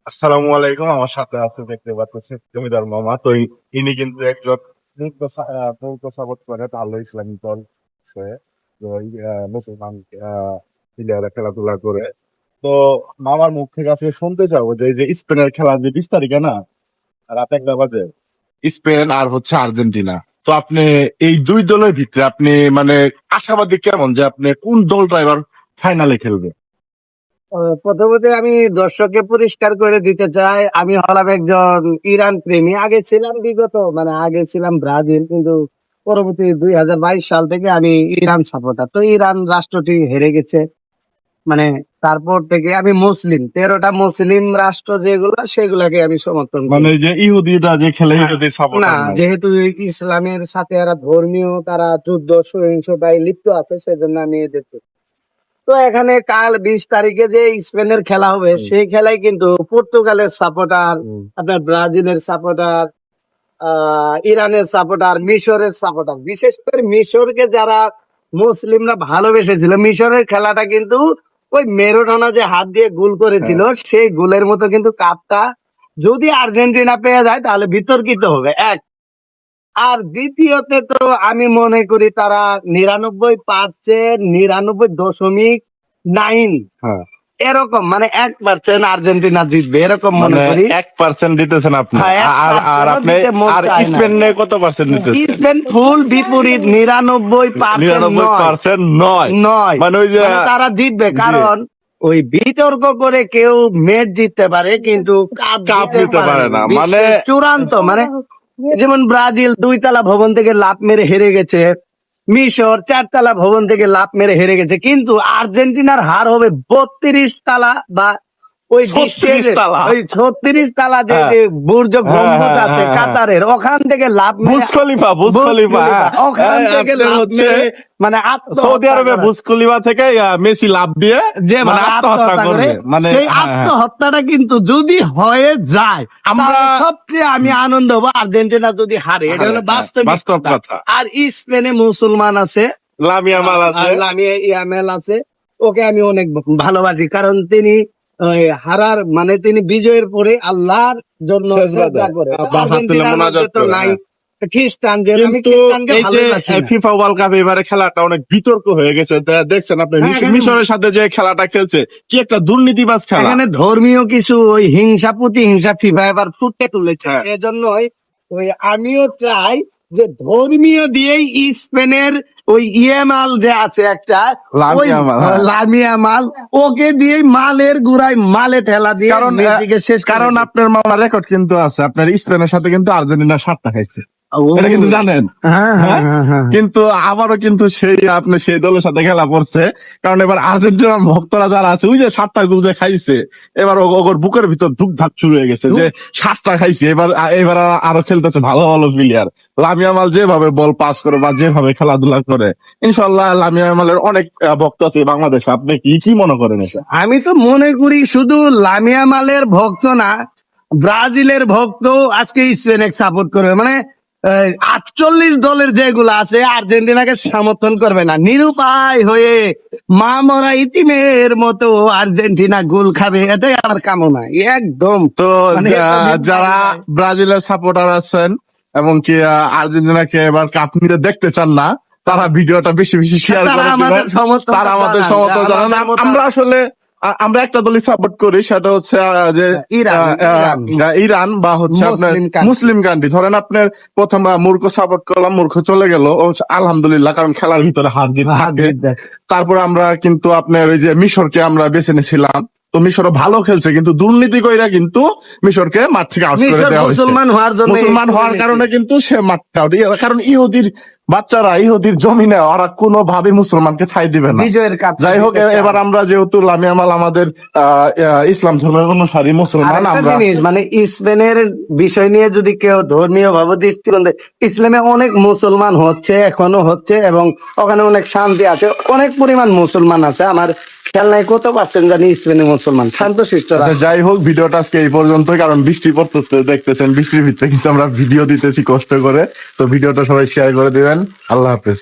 আসসালামু আলাইকুম। আমার সাথে আছে, দেখতে পাচ্ছেন, জমিদার মামা। তো ইনি কিন্তু একজন মুক্ত সাপোর্ট করে ভালো ইসলামিক দল আছে, তো মুসলমান প্লেয়াররা খেলাধুলা করে। তো মামার মুখ থেকে আজকে শুনতে চাবো যে এই যে স্পেনের খেলা যে 20 তারিখে না, রাত 1টা বাজে, স্পেন আর হচ্ছে আর্জেন্টিনা। তো আপনি এই দুই দলের ভিতরে আপনি মানে আশাবাদী কেমন, যে আপনি কোন দলটা এবার ফাইনালে খেলবে? প্রথমত আমি দর্শককে পরিষ্কার করে দিতে চাই, আমি হলাম একজন ইরান প্রেমী। আগে ছিলাম আগে ছিলাম ব্রাজিল, কিন্তু পরবর্তী 2022 সাল থেকে আমি ইরান সাপোর্টার। তো ইরান রাষ্ট্রটি হেরে গেছে, মানে তারপর থেকে আমি মুসলিম, 13টা মুসলিম রাষ্ট্র যেগুলো সেগুলাকে আমি সমর্থন করি। মানে এই যে ইহুদিরা যে খেলে, হ্যাঁ, ইহুদি না, সাপোর্টার নাই? যেহেতু ইসলামের সাথে এরা ধর্মীয়, তারা যুদ্ধ সহিংসতায় লিপ্ত আছে, সেজন্য আমি এদেরকে। তো এখানে কাল 20 তারিখে যে স্পেনের খেলা হবে, সেই খেলায় কিন্তু পর্তুগালের সাপোর্টার, আপনার ব্রাজিলের সাপোর্টার, ইরানের সাপোর্টার, মিশরের সাপোর্টার, বিশেষ করে মিশরকে যারা মুসলিমরা ভালোবেসেছিল, মিশরের খেলাটা কিন্তু ওই মেরোডোনা যে হাত দিয়ে গোল করেছিল, সেই গোলের মতো কিন্তু কাপটা যদি আর্জেন্টিনা পেয়ে যায় তাহলে বিতর্কিত হবে এক। আর দ্বিতীয়তে তো আমি মনে করি তারা 99%, 99.9 হ্যাঁ, এরকম, মানে 1% আর্জেন্টিনা জিতবে এরকম মনে মানে করি। 1% দিতেছেন আপনি? হ্যাঁ, আর 1% আর আপনি দিতে মন আর চায় না। স্পেন নিয়ে কত পার্সেন্ট দিতেছেন? স্পেন ফুল বিপরীত, 99% নয় 99% নয়। নয় মানে ওই যে মানে তারা জিতবে, জি, কারণ ওই বিতর্ক করে কেউ ম্যাচ জিততে পারে কিন্তু কাপ কাপ জিততে নিতে পারে পারে না। না। মানে বিশ্বের চূড়ান্ত, মানে যেমন ব্রাজিল 2 তলা ভবন থেকে লাফ মেরে হেরে গেছে, মিশর 4 তলা ভবন থেকে লাফ মেরে হেরে গেছে, কিন্তু আর্জেন্টিনার হার হবে 32 তলা, বা ওই বিশ্বের 36 তালা। ওই 36 তলা যে হ্যাঁ, যে বুর্জ হ্যাঁ, গম্বুজ হ্যাঁ, আছে হ্যাঁ, হ্যাঁ। কাতারের, ওখান থেকে লাফ বুর্জ মেরে, খলিফা, বুর্জ বুর্জ খলিফা, খলিফা, হ্যাঁ। ওখান থেকে আপনার লাফ হচ্ছে মেরে মানে সৌদি আত্মহত্যা আরবে করা, বুর্জ খলিফা থেকে মেসি লাভ দিয়ে মানে যেভাবে আত্মহত্যা আত্মহত্যা করে, করবে। মানে সেই হ্যাঁ, হ্যাঁ। আত্মহত্যাটা কিন্তু যদি হয়ে যায়, আমরা তাহলে সবচেয়ে আমি আনন্দ হবো আর্জেন্টিনা যদি হারে, এটা হলো বাস্তবিক বাস্তব কথা। কথা। আর স্পেনে মুসলমান আছে, লামিয়া মাল আছে। লামিয়া ইয়ামেল আছে, ওকে আমি অনেক ভালোবাসি, কারণ তিনি হারার মানে তিনি বিজয়ের পরে আল্লাহর জন্য সেজদা সেজদা দেয়, করে। বা হাত তুলে আর্জেন্টিনার মধ্যে মোনাজাত তো করে, নাই হ্যাঁ। খ্রিস্টান, যে আমি কিন্তু খ্রিস্টানকে এই যে ভালোই বাসি না। ফিফা ওয়ার্ল্ড কাপ এবারে খেলাটা অনেক বিতর্ক হয়ে গেছে। দেখছেন আপনি হ্যাঁ, এখানে মিশরের সাথে যে খেলাটা খেলছে, কি একটা দুর্নীতিবাজ খেলা। এখানে ধর্মীয় কিছু ওই হিংসা প্রতিহিংসা ফিফা এবার ফুটে তুলেছে, হ্যাঁ। সেজন্যই ওই আমিও চাই যে ধর্মীয় দিয়েই স্পেনের ওই ইয়েমাল যে আছে একটা, ওই লামিয়া মাল, হ্যাঁ। লামিয়া মাল, ওকে দিয়ে মালের গুড়ায় মালে ঠেলা দিয়ে কারণ মেসিকে শেষ করে কারণ দিবে। আপনার মামার রেকর্ড কিন্তু আছে, আপনার স্পেনের সাথে কিন্তু আর্জেন্টিনা 7টা খাইছে, ও, এটা কিন্তু জানেন। হ্যাঁ, হ্যাঁ, হ্যাঁ? হ্যাঁ, হ্যাঁ। কিন্তু আবারও কিন্তু সেই আপনি সেই দলের সাথে খেলা করছে, কারণ এবার আর্জেন্টিনার ভক্তরা যারা আছে, ওই যে 7টা গোল যে খাইছে, এবার ওর বুকের ভিতর ধুক ধাক শুরু হয়ে গেছে যে 7টা খাইছে। এবার এবার আরো খেলতেছে ভালো ভালো প্লেয়ার। লামিয়া মাল যেভাবে বল পাস করে বা যেভাবে খেলাধুলা করে, ইনশাল্লাহ লামিয়া মালের অনেক ভক্ত আছে বাংলাদেশে। আপনি কি কি মনে করেন এটা? আমি তো মনে করি শুধু লামিয়া মালের ভক্ত না, ব্রাজিলের ভক্ত আজকে স্পেনে সাপোর্ট করবে, মানে 48 দলের যেগুলো আছে আর্জেন্টিনাকে সমর্থন করবে না, নিরুপায় হয়ে মা মরা ইতিমের মতো আর্জেন্টিনা গোল খাবে, এটাই আমার কামনা একদম। তো মানে যারা ব্রাজিলের সাপোর্টার আছেন এবং কি আর্জেন্টিনাকে এবার কাপ নিতে দেখতে চান না, তারা ভিডিওটা বেশি বেশি শেয়ার তারা করে আমাদের দিবেন। সমর্থন তারা আমাদের সমর্থন জানান। আমরা আসলে আমরা একটা দলই সাপোর্ট করি, সেটা হচ্ছে যে ইরান বা হচ্ছে আপনার মুসলিম কান্ট্রি। ধরেন আপনার প্রথম মূর্খ সাপোর্ট করলাম, মূর্খ চলে গেল, আলহামদুলিল্লাহ, কারণ খেলার ভিতরে হার জিত থাকে। তারপর আমরা কিন্তু আপনার ওই যে মিশরকে আমরা বেছে নিয়েছিলাম, তো মিশরও ভালো খেলছে, কিন্তু দুর্নীতি কইরা কিন্তু মিশরকে মাঠ থেকে আউট করে দেওয়া হয়েছে। মুসলমান হওয়ার কারণে কিন্তু সে মাঠ থেকে আউট। কারণ ইহুদির বাচ্চারা, ইহুদির জমিনে ওরা কোনোভাবে মুসলমানকে ঠাঁই দিবে না। যাই হোক, এবার আমরা যেহেতু লামিয়া মাল আমাদের ইসলাম ধর্মের অনুসারী মুসলমান, আমরা জিনিস মানে স্পেনের বিষয় নিয়ে যদি কেউ ধর্মীয় ভাবে দৃষ্টিকোণ দেয়, ইসলামে অনেক মুসলমান হচ্ছে, এখনো হচ্ছে, এবং ওখানে অনেক শান্তি আছে, অনেক পরিমাণ মুসলমান আছে। আমার খেয়াল নাই কত পার্সেন্ট জানি স্পেনে মুসলমান, শান্তশিষ্ট। যাই হোক, ভিডিওটা আজকে এই পর্যন্ত, কারণ বৃষ্টি পড়তে দেখতেছেন, বৃষ্টির ভিতরে কিন্তু আমরা ভিডিও দিতেছি কষ্ট করে। তো ভিডিওটা সবাই শেয়ার করে দিবেন। আল্লাহ হাফেজ।